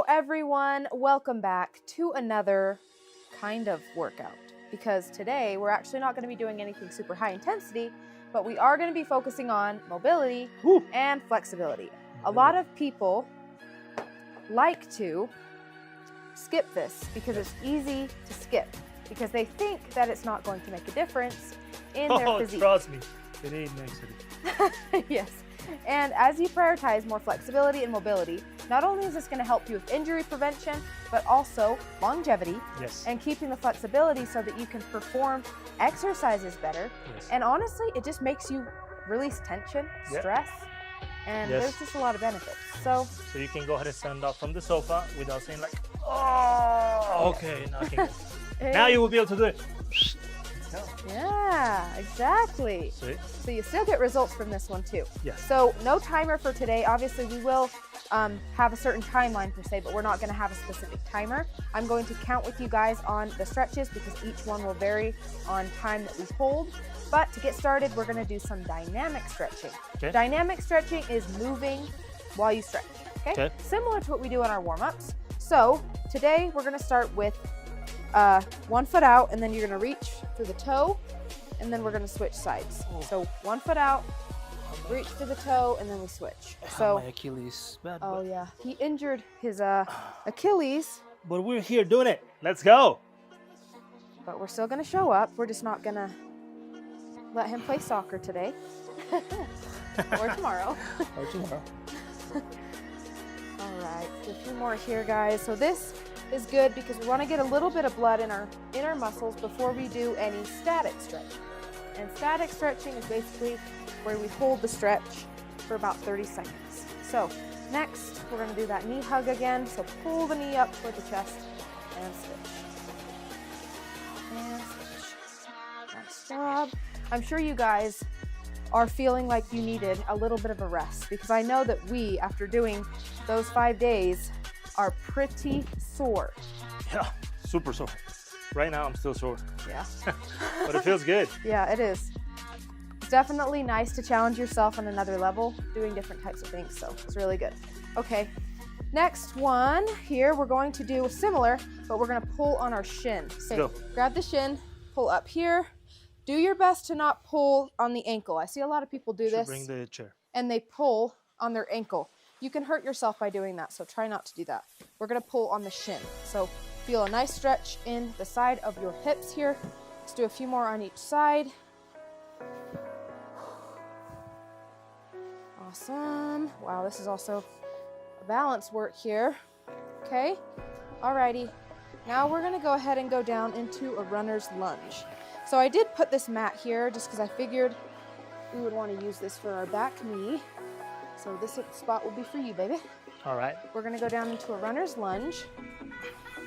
Hello everyone, welcome back to another kind of workout, because today we're actually not going to be doing anything super high intensity, but we are going to be focusing on mobility and flexibility. A lot of people like to skip this because it's easy to skip, because they think that it's not going to make a difference in their physique. Trust me, it ain't makes it. Yes. And as you prioritize more flexibility and mobility, not only is this going to help you with injury prevention, but also longevity and keeping the flexibility so that you can perform exercises better. And honestly, it just makes you release tension, stress, and there's just a lot of benefits. So you can go ahead and stand up from the sofa without saying like, oh, okay, now I can go. Now you will be able to do it. Yeah, exactly. See? So you still get results from this one too. Yes. So no timer for today. Obviously we will have a certain timeline per se, but we're not going to have a specific timer. I'm going to count with you guys on the stretches because each one will vary on time that we hold. But to get started, we're going to do some dynamic stretching. Okay. Dynamic stretching is moving while you stretch. Okay? Similar to what we do on our warm-ups. So today we're going to start with 1 foot out, and then you're going to reach through the toe, and then we're going to switch sides. So 1 foot out, reach through the toe, and then we switch. So my Achilles bad. Oh yeah, he injured his Achilles. But we're here doing it. Let's go. But we're still going to show up. We're just not going to let him play soccer today. Or tomorrow. Or tomorrow. All right, a few more here, guys. So this is good because we want to get a little bit of blood in our muscles before we do any static stretching. And static stretching is basically where we hold the stretch for about 30 seconds. So next, we're going to do that knee hug again. So pull the knee up toward the chest and switch. And switch. Nice job. I'm sure you guys are feeling like you needed a little bit of a rest, because I know that we, after doing those 5 days, are pretty sore. Yeah, super sore. Right now I'm still sore. Yeah. But it feels good. Yeah, it is. It's definitely nice to challenge yourself on another level, doing different types of things, so it's really good. Okay, next one here, we're going to do similar, but we're going to pull on our shin. So grab the shin, pull up here. Do your best to not pull on the ankle. I see a lot of people do this. Bring the chair. And they pull on their ankle. You can hurt yourself by doing that, so try not to do that. We're gonna pull on the shin. So feel a nice stretch in the side of your hips here. Let's do a few more on each side. Awesome. Wow, this is also a balance work here. Okay, alrighty. Now we're gonna go ahead and go down into a runner's lunge. So I did put this mat here just because I figured we would want to use this for our back knee. So this spot will be for you, baby. All right. We're going to go down into a runner's lunge.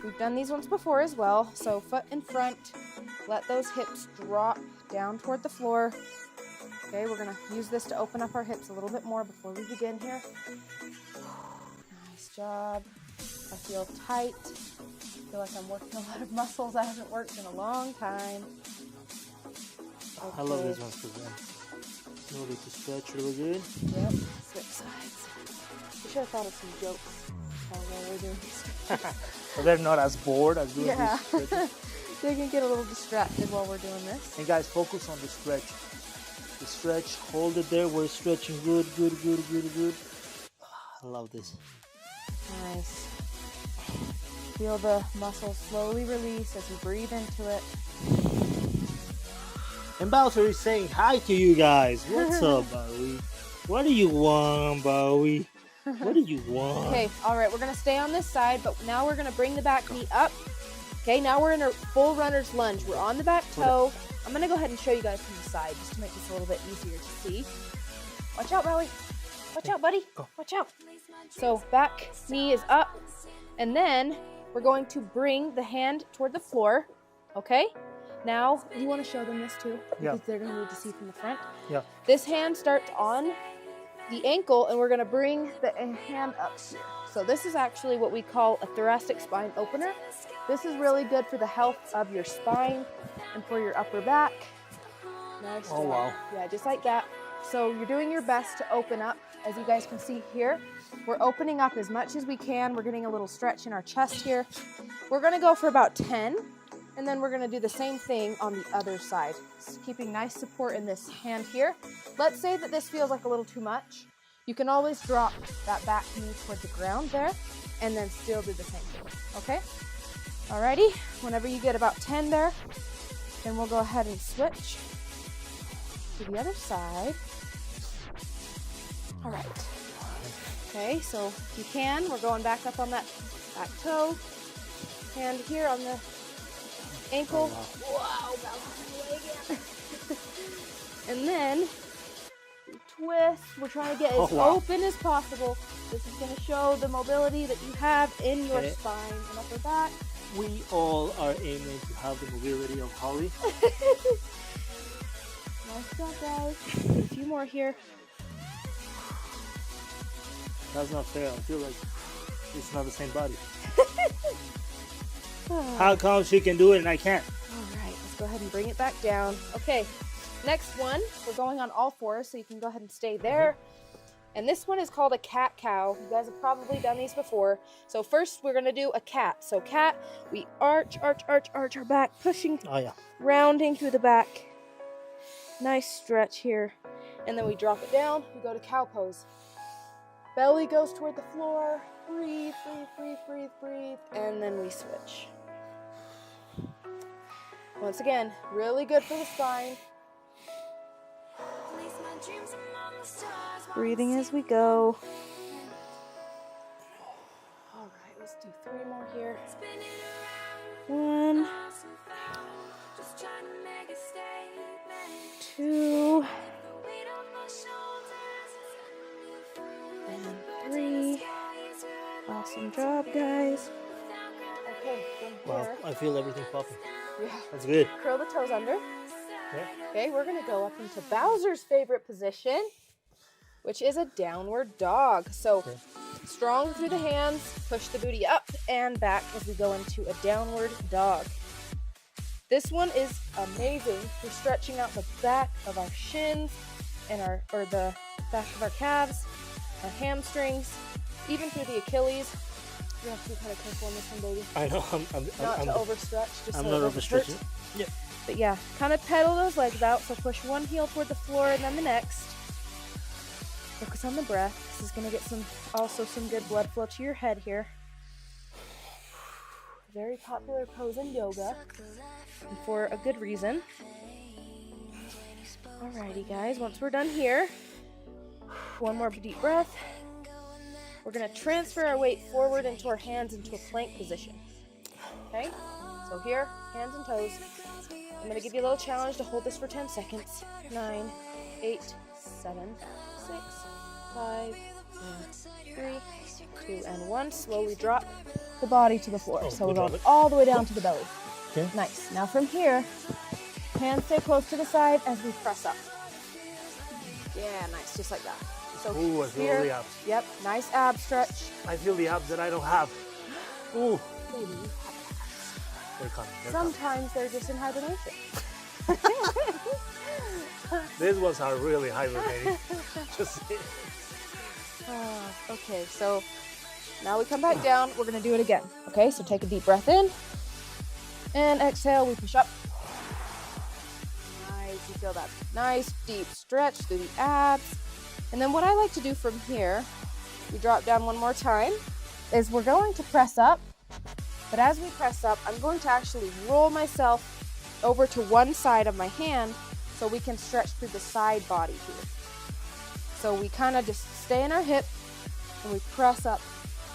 We've done these ones before as well. So foot in front, let those hips drop down toward the floor. Okay, we're going to use this to open up our hips a little bit more before we begin here. Nice job. I feel tight. I feel like I'm working a lot of muscles I haven't worked in a long time. Okay. I love these ones because you need to stretch really good. Yep, switch sides. We should have thought of some jokes while we're doing this. So they're not as bored as doing this stretching. They can get a little distracted while we're doing this. And guys, focus on the stretch. The stretch, hold it there. We're stretching good, good, good, good, good. I love this. Nice. Feel the muscles slowly release as you breathe into it. And Bowser is saying hi to you guys. What's up, Bowie? What do you want, Bowie? What do you want? Okay, all right, we're going to stay on this side, but now we're going to bring the back knee up. Okay, now we're in a full runner's lunge. We're on the back toe. I'm going to go ahead and show you guys from the side just to make this a little bit easier to see. Watch out, Bowie. Watch out, buddy. Watch out. So back knee is up, and then we're going to bring the hand toward the floor, okay? Now, you want to show them this too? Because they're going to need to see from the front. Yeah. This hand starts on the ankle, and we're going to bring the hand up here. So this is actually what we call a thoracic spine opener. This is really good for the health of your spine and for your upper back. Nice job. Wow. Yeah, just like that. So you're doing your best to open up, as you guys can see here. We're opening up as much as we can. We're getting a little stretch in our chest here. We're gonna go for about 10, and then we're gonna do the same thing on the other side. So keeping nice support in this hand here. Let's say that this feels like a little too much. You can always drop that back knee toward the ground there, and then still do the same thing, okay? Alrighty, whenever you get about 10 there, then we'll go ahead and switch to the other side. All right. Okay, so if you can, we're going back up on that back toe. Hand here on the ankle. Wow, bouncing the leg in. And then we twist. We're trying to get as open as possible. This is going to show the mobility that you have in your spine and upper back. We all are aiming to have the mobility of Holly. Nice job, guys. A few more here. That's not fair. I feel like it's not the same body. How come she can do it and I can't? All right, let's go ahead and bring it back down. Okay, next one, we're going on all fours, so you can go ahead and stay there. And this one is called a cat-cow. You guys have probably done these before. So first, we're gonna do a cat. So cat, we arch our back, pushing, rounding through the back. Nice stretch here. And then we drop it down, we go to cow pose. Belly goes toward the floor. Breathe, breathe, breathe, breathe, breathe. And then we switch. Once again, really good for the spine. Breathing as we go. All right, let's do 3 more here. 1, 2, and 3. Awesome job, guys. Okay, from Wow, here. I feel everything popping. Yeah. That's good. Curl the toes under. Okay. Okay, we're gonna go up into Bowser's favorite position, which is a downward dog. So strong through the hands, push the booty up and back as we go into a downward dog. This one is amazing for stretching out the back of our shins and the back of our calves, our hamstrings, even through the Achilles. You have to be kind of careful on this one, baby. I know. Not to overstretch. Just I'm so not it doesn't hurt. overstretching. Yep. But yeah, kind of pedal those legs out. So push one heel toward the floor and then the next. Focus on the breath. This is gonna get also some good blood flow to your head here. Very popular pose in yoga, and for a good reason. Alrighty, guys. Once we're done here, one more deep breath. We're gonna transfer our weight forward into our hands into a plank position. Okay? So here, hands and toes. I'm gonna give you a little challenge to hold this for 10 seconds. 9, 8, 7, 6, 5, 4, 3, 2, and 1. Slowly drop the body to the floor. So we're going all the way down to the belly. Okay. Nice. Now from here, hands stay close to the side as we press up. Yeah, nice. Just like that. So Ooh, I feel the abs. Yep, nice ab stretch. I feel the abs that I don't have. Ooh. Baby, They're coming. sometimes they're just in hibernation. These ones are really hibernating. Just Okay, so now we come back down. We're going to do it again. Okay, so take a deep breath in. And exhale, we push up. Nice, you feel that nice deep stretch through the abs. And then what I like to do from here, we drop down one more time, is we're going to press up. But as we press up, I'm going to actually roll myself over to one side of my hand so we can stretch through the side body here. So we kind of just stay in our hip and we press up.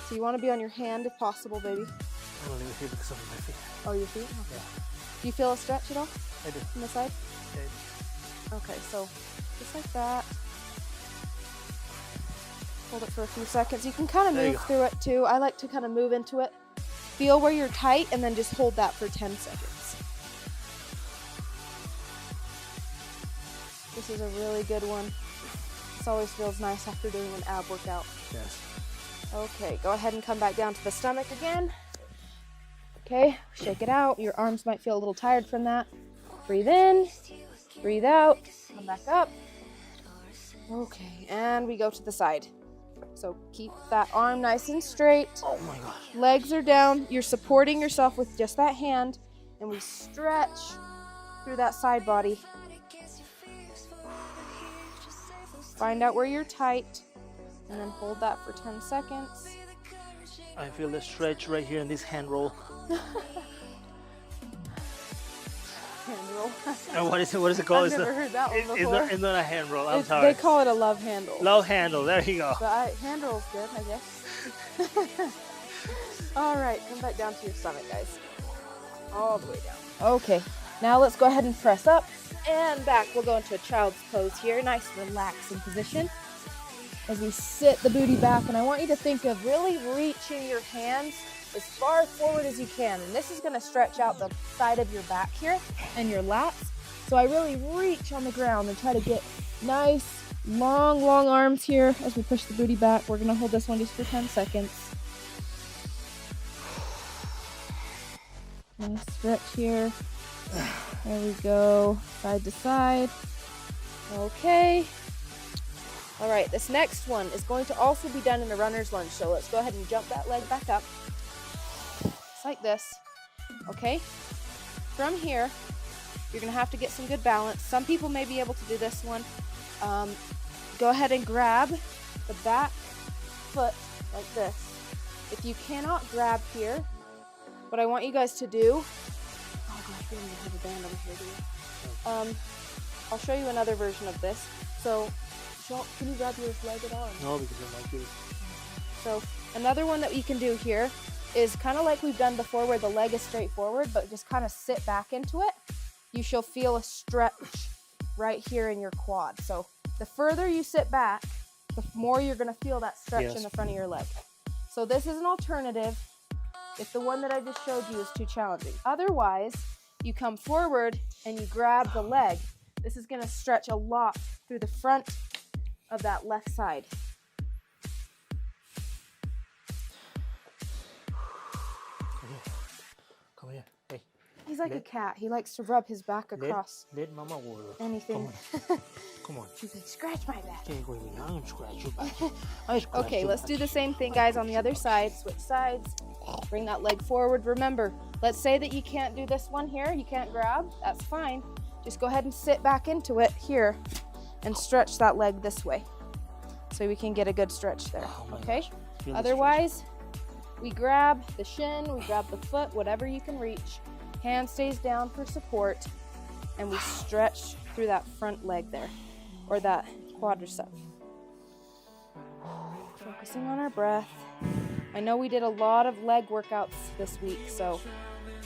So you want to be on your hand if possible, baby. I'm only here because of my feet. Oh, your feet? Okay. Yeah. Do you feel a stretch at all I do. on the side? Okay, so just like that. Hold it for a few seconds. You can kind of move through it too. I like to kind of move into it. Feel where you're tight and then just hold that for 10 seconds. This is a really good one. This always feels nice after doing an ab workout. Yes. Okay, go ahead and come back down to the stomach again. Okay, shake it out. Your arms might feel a little tired from that. Breathe in, breathe out, come back up. Okay, and we go to the side. So keep that arm nice and straight. Oh my gosh. Legs are down. You're supporting yourself with just that hand. And we stretch through that side body. Find out where you're tight. And then hold that for 10 seconds. I feel the stretch right here in this hand roll. Hand roll. And what is it called? I've never heard that one before. It's not a hand roll. I'm sorry. They call it a love handle. Love handle. There you go. But hand roll's good, I guess. All right, come back down to your stomach, guys. All the way down. Okay, now let's go ahead and press up and back. We'll go into a child's pose here. Nice, relaxing position. As we sit the booty back, and I want you to think of really reaching your hands as far forward as you can. And this is going to stretch out the side of your back here and your lats. So I really reach on the ground and try to get nice, long arms here as we push the booty back. We're going to hold this one just for 10 seconds. Nice stretch here. There we go. Side to side. Okay. All right, this next one is going to also be done in a runner's lunge. So let's go ahead and jump that leg back up. Just like this. Okay. From here, you're going to have to get some good balance. Some people may be able to do this one. Go ahead and grab the back foot like this. If you cannot grab here, what I want you guys to do, oh gosh, we don't even have a band over here, do we? I'll show you another version of this. So, can you grab your leg at all? No, because I'm not good. So, another one that you can do here is kind of like we've done before where the leg is straight forward, but just kind of sit back into it. You shall feel a stretch right here in your quad. So, the further you sit back, the more you're going to feel that stretch in the front of your leg. So, this is an alternative if the one that I just showed you is too challenging. Otherwise, you come forward and you grab the leg. This is going to stretch a lot through the front of that left side. Come here. Hey. He's like a cat. He likes to rub his back across let Mama work. anything. Come on. She's like, scratch my back. Okay, wait, I'm scratch your back. Okay, let's do the same thing, guys, on the other side. Switch sides. Bring that leg forward. Remember, let's say that you can't do this one here. You can't grab. That's fine. Just go ahead and sit back into it here and stretch that leg this way so we can get a good stretch there, okay? Otherwise, we grab the shin, we grab the foot, whatever you can reach. Hand stays down for support, and we stretch through that front leg there, or that quadricep. Focusing on our breath. I know we did a lot of leg workouts this week, so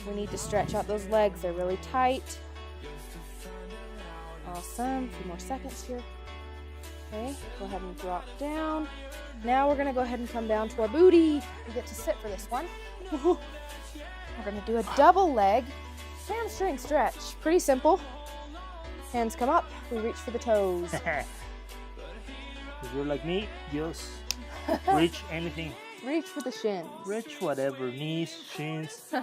we need to stretch out those legs. They're really tight. Awesome. A few more seconds here. Okay, go ahead and drop down. Now we're going to go ahead and come down to our booty. We get to sit for this one. We're going to do a double leg hamstring stretch. Pretty simple. Hands come up. We reach for the toes. If you're like me, just reach anything. Reach for the shins. Reach whatever. Knees, shins.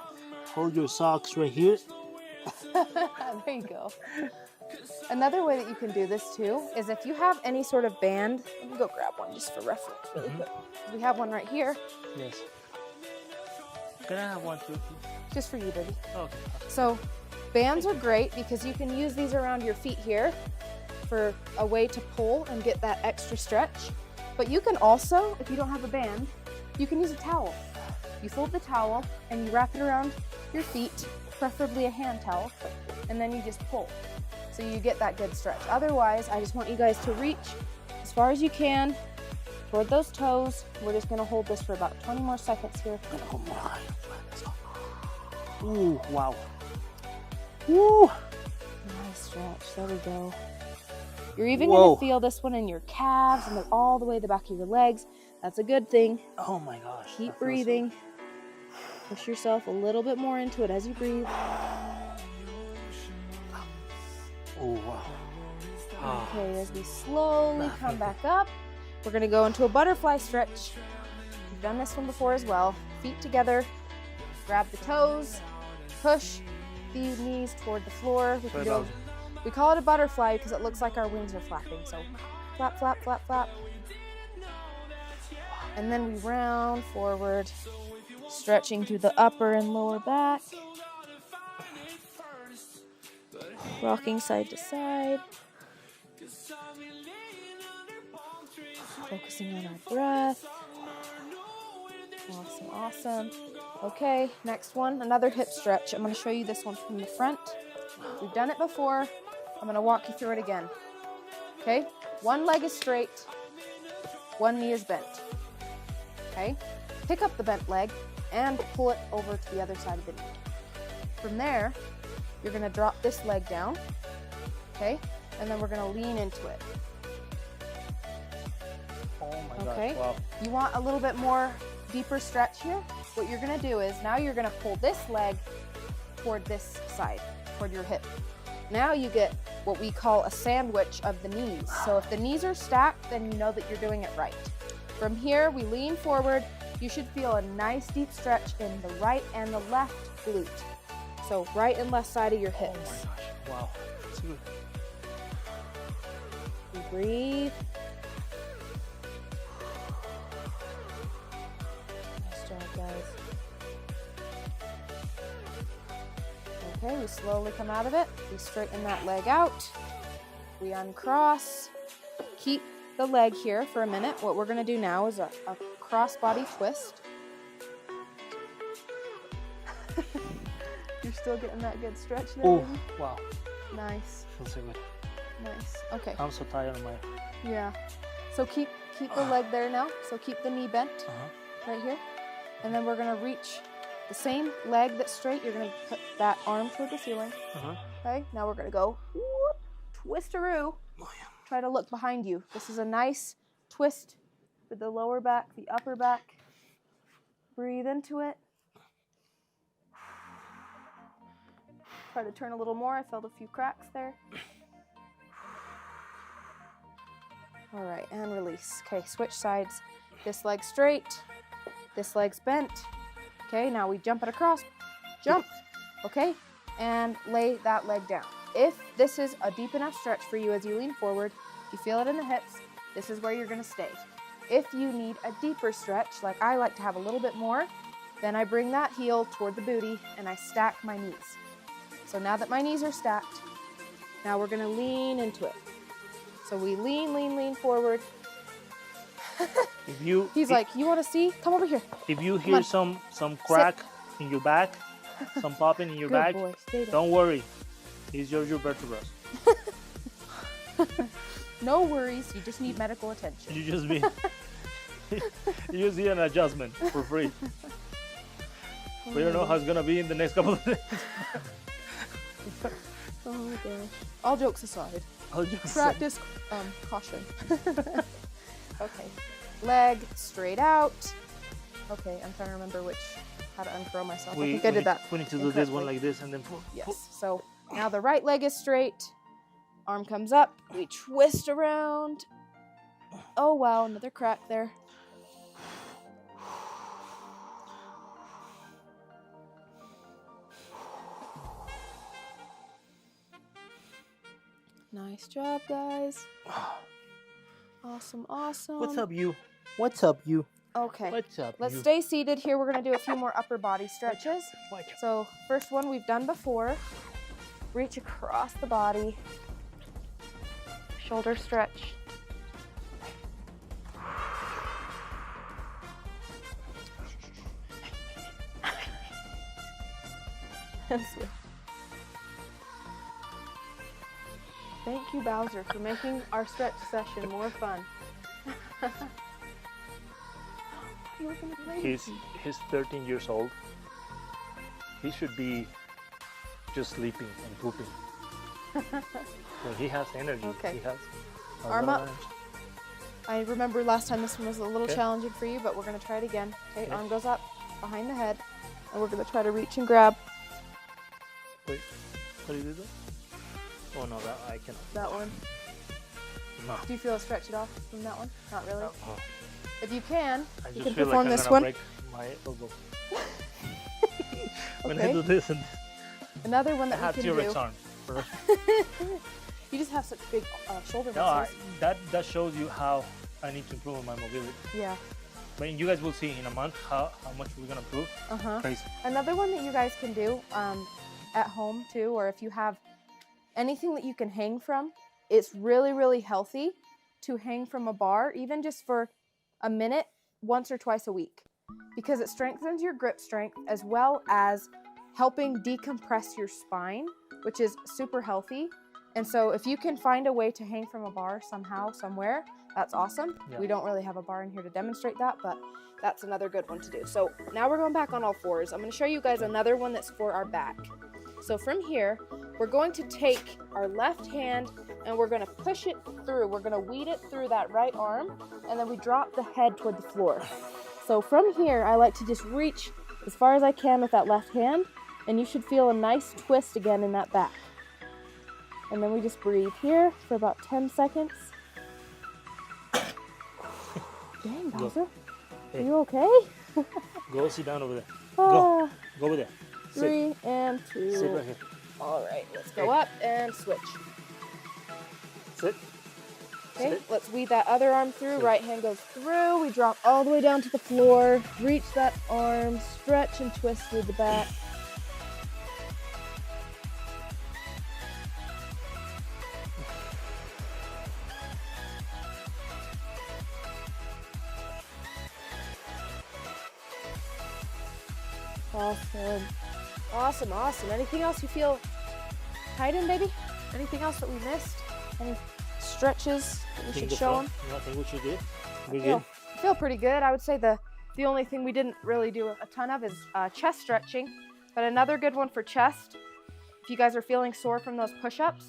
Hold your socks right here. There you go. Another way that you can do this too is if you have any sort of band. Let me go grab one just for reference really quick. We have one right here. Yes. Can I have one too? Just for you, baby. Okay. So bands are great because you can use these around your feet here for a way to pull and get that extra stretch. But you can also, if you don't have a band, you can use a towel. You fold the towel and you wrap it around your feet, preferably a hand towel, and then you just pull. So you get that good stretch. Otherwise, I just want you guys to reach as far as you can toward those toes. We're just gonna hold this for about 20 more seconds here. Oh my. Ooh, wow. Woo. Nice stretch, there we go. You're even gonna feel this one in your calves and then all the way to the back of your legs. That's a good thing. Oh my gosh. Keep breathing. Push yourself a little bit more into it as you breathe. Oh, wow. Okay, as we slowly come back up, we're going to go into a butterfly stretch. We've done this one before as well. Feet together, grab the toes, push the knees toward the floor. We call it a butterfly because it looks like our wings are flapping. So flap, flap, flap, flap. And then we round forward, stretching through the upper and lower back. Rocking side to side. Focusing on our breath. Awesome, awesome. Okay, next one, another hip stretch. I'm going to show you this one from the front. We've done it before. I'm going to walk you through it again. Okay, one leg is straight, one knee is bent. Okay, pick up the bent leg and pull it over to the other side of the knee. From there, you're going to drop this leg down. Okay, and then we're going to lean into it. Oh my Okay. gosh, wow. You want a little bit more deeper stretch here? What you're gonna do is now you're gonna pull this leg toward this side, toward your hip. Now you get what we call a sandwich of the knees. So if the knees are stacked, then you know that you're doing it right. From here, we lean forward. You should feel a nice deep stretch in the right and the left glute. So right and left side of your Oh my hips. gosh, wow. It's good. You breathe. Nice job, guys. Okay, we slowly come out of it. We straighten that leg out. We uncross. Keep the leg here for a minute. What we're going to do now is a cross body twist. You're still getting that good stretch there, Oh, baby? wow. Nice, Feels so good. nice. Okay. I'm so tired of my. Yeah. So keep the leg there now. So keep the knee bent right here. And then we're gonna reach the same leg that's straight. You're gonna put that arm toward the ceiling. Okay. Now we're gonna go whoop, twist-a-roo. Oh, yeah. Try to look behind you. This is a nice twist for the lower back, the upper back. Breathe into it. Try to turn a little more. I felt a few cracks there. All right, and release. Okay, switch sides. This leg straight, this leg's bent. Okay, now we jump it across. Jump, okay? And lay that leg down. If this is a deep enough stretch for you as you lean forward, you feel it in the hips, this is where you're gonna stay. If you need a deeper stretch, like I like to have a little bit more, then I bring that heel toward the booty and I stack my knees. So now that my knees are stacked, now we're gonna lean into it. So we lean, lean, lean forward. He's like, you wanna see? Come over here. If you Come hear on. some crack in your back, some popping in your Good back, boy, stay there. don't worry. It's your vertebrae. No worries, you just need medical attention. You just be you just need an adjustment for free. We don't know how it's gonna be in the next couple of days. Oh my gosh. All jokes aside, I'll just practice caution. Okay, leg straight out. Okay, I'm trying to remember how to uncurl myself. I think I did that. We need to do this one incorrectly. like this and then pull. Yes. So now the right leg is straight. Arm comes up. We twist around. Oh wow, another crack there. Nice job, guys. Awesome, awesome. What's up, you? What's up, you? Okay. What's up, Let's you? stay seated here. We're going to do a few more upper body stretches. Watch out. So, first one we've done before. Reach across the body. Shoulder stretch. And switch. Thank you, Bowser, for making our stretch session more fun. You're looking crazy. He's 13 years old. He should be just sleeping and pooping. When he has energy, Okay. he has a Arm lot of up. energy. I remember last time this one was a little Okay. challenging for you, but we're going to try it again. Okay, Okay. arm goes up behind the head, and we're going to try to reach and grab Wait, how do you do that? Oh no, that I cannot. that one. No. Do you feel a stretch it off from that one? Not really. Oh, If you can, I you just can feel perform like I'm this gonna one. break my elbow. When I Okay. do this, and Another one I that have we can T-Rex do. arms. You just have such big shoulder No, muscles. that shows you how I need to improve on my mobility. Yeah. But you guys will see in a month how much we're gonna improve. Crazy. Another one that you guys can do at home too, or if you have anything that you can hang from, it's really, really healthy to hang from a bar, even just for a minute, once or twice a week, because it strengthens your grip strength as well as helping decompress your spine, which is super healthy. And so if you can find a way to hang from a bar somehow, somewhere, that's awesome. Yeah. We don't really have a bar in here to demonstrate that, but that's another good one to do. So now we're going back on all fours. I'm going to show you guys another one that's for our back. So from here, we're going to take our left hand and we're going to push it through. We're going to weed it through that right arm, and then we drop the head toward the floor. So from here, I like to just reach as far as I can with that left hand, and you should feel a nice twist again in that back. And then we just breathe here for about 10 seconds. Dang, Bowser. Are you okay? Go sit down over there. Ah, Go over there. 3 and 2. Sit right here. All right, let's go up and switch. Sit. Okay, Sit. let's weed that other arm through. Sit. Right hand goes through. We drop all the way down to the floor. Reach that arm, stretch and twist through the back. Awesome. Awesome, awesome. Anything else you feel tight in, baby? Anything else that we missed? Any stretches that we should show them? I think we should do. I feel pretty good. I would say the only thing we didn't really do a ton of is chest stretching. But another good one for chest, if you guys are feeling sore from those push-ups,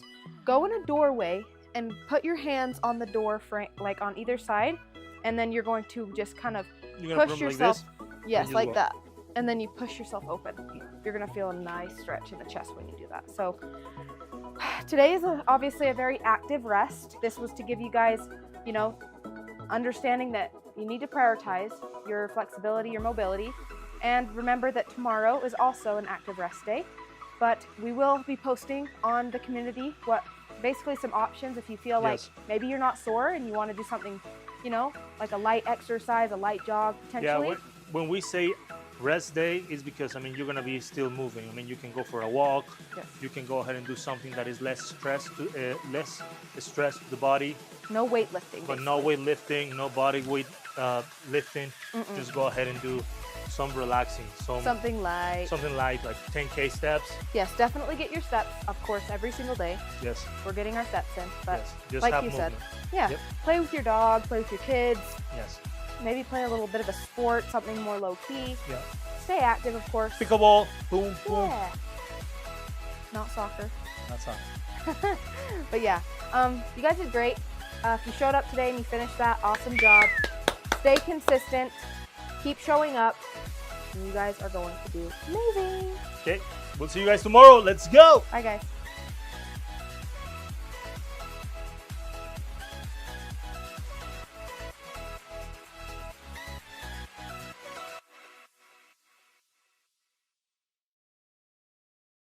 go in a doorway and put your hands on the door frame, like on either side, and then you're going to just kind of push yourself. Like yes, like that. And then you push yourself open. You're gonna feel a nice stretch in the chest when you do that. So today is obviously a very active rest. This was to give you guys, you know, understanding that you need to prioritize your flexibility, your mobility. And remember that tomorrow is also an active rest day. But we will be posting on the community basically some options if you feel like maybe you're not sore and you want to do something, you know, like a light exercise, a light jog potentially. Yeah, when we say rest day, is because, I mean, you're going to be still moving. I mean, you can go for a walk. Yes. You can go ahead and do something that is less stress to the body. No weightlifting. But no weightlifting, no body weight lifting. Just go ahead and do some relaxing. Something light. Something light, like 10K steps. Yes, definitely get your steps, of course, every single day. Yes. We're getting our steps in. But yes. Just like have you movement. said, yeah, play with your dog, play with your kids. Yes. Maybe play a little bit of a sport, something more low-key. Yeah. Stay active, of course. Pickleball, boom, boom. Yeah. Not soccer. Not soccer. But yeah, you guys did great. If you showed up today and you finished that, awesome job. Stay consistent. Keep showing up. And you guys are going to do amazing. Okay, we'll see you guys tomorrow. Let's go. Bye, guys.